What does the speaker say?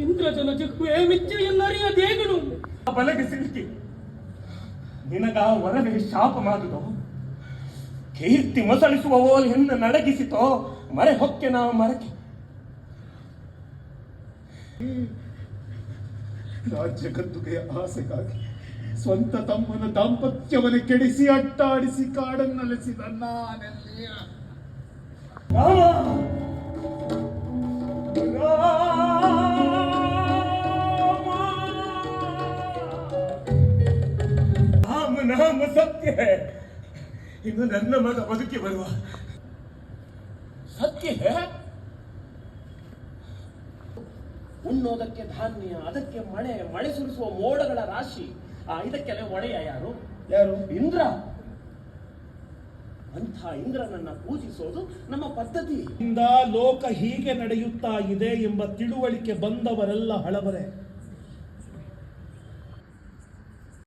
ಇಂದ್ರಜನ ಜಗ್ಗುವೆ ಮಿಚ್ಚೆಯನ್ನರಿಯದೇಗನು ಬಲಗೆ ಸಿಲುಕಿ ನಿನಗ ವರವೇ ಶಾಪ ಮಾಡುದೋ, ಕೀರ್ತಿ ಮೊಸಳಿಸುವವೋ ಹೆಣ್ಣು ನಡಗಿಸಿತೋ, ಮರೆ ಹೊಕ್ಕೆ ನಾವು ಮರಕ್ಕೆ. ರಾಜ್ಯ ಗದ್ದುಗೆಯ ಆಸೆಗಾಗಿ ಸ್ವಂತ ತಮ್ಮನ ದಾಂಪತ್ಯವನ್ನು ಕೆಡಿಸಿ ಅಟ್ಟಾಡಿಸಿ ಕಾಡನ್ನಲೆಸಿದ ನಾನೆಲ್ಲಿಯ ನಾಮ ಸತ್ಯ. ಇನ್ನು ನನ್ನ ಮಗ ಬದುಕಿ ಬರುವ ಸತ್ಯ. ಉಣ್ಣೋದಕ್ಕೆ ಧಾನ್ಯ, ಅದಕ್ಕೆ ಮಳೆ, ಮಳೆ ಸುರಿಸುವ ಮೋಡಗಳ ರಾಶಿ. ಇದಕ್ಕೆಲ್ಲ ಒಡೆಯ ಯಾರು? ಇಂದ್ರ. ಅಂಥ ಇಂದ್ರನನ್ನ ಪೂಜಿಸೋದು ನಮ್ಮ ಪದ್ಧತಿ. ಲೋಕ ಹೀಗೆ ನಡೆಯುತ್ತಾ ಇದೆ ಎಂಬ ತಿಳುವಳಿಕೆ ಬಂದವರೆಲ್ಲ ಹಳಬರೆ.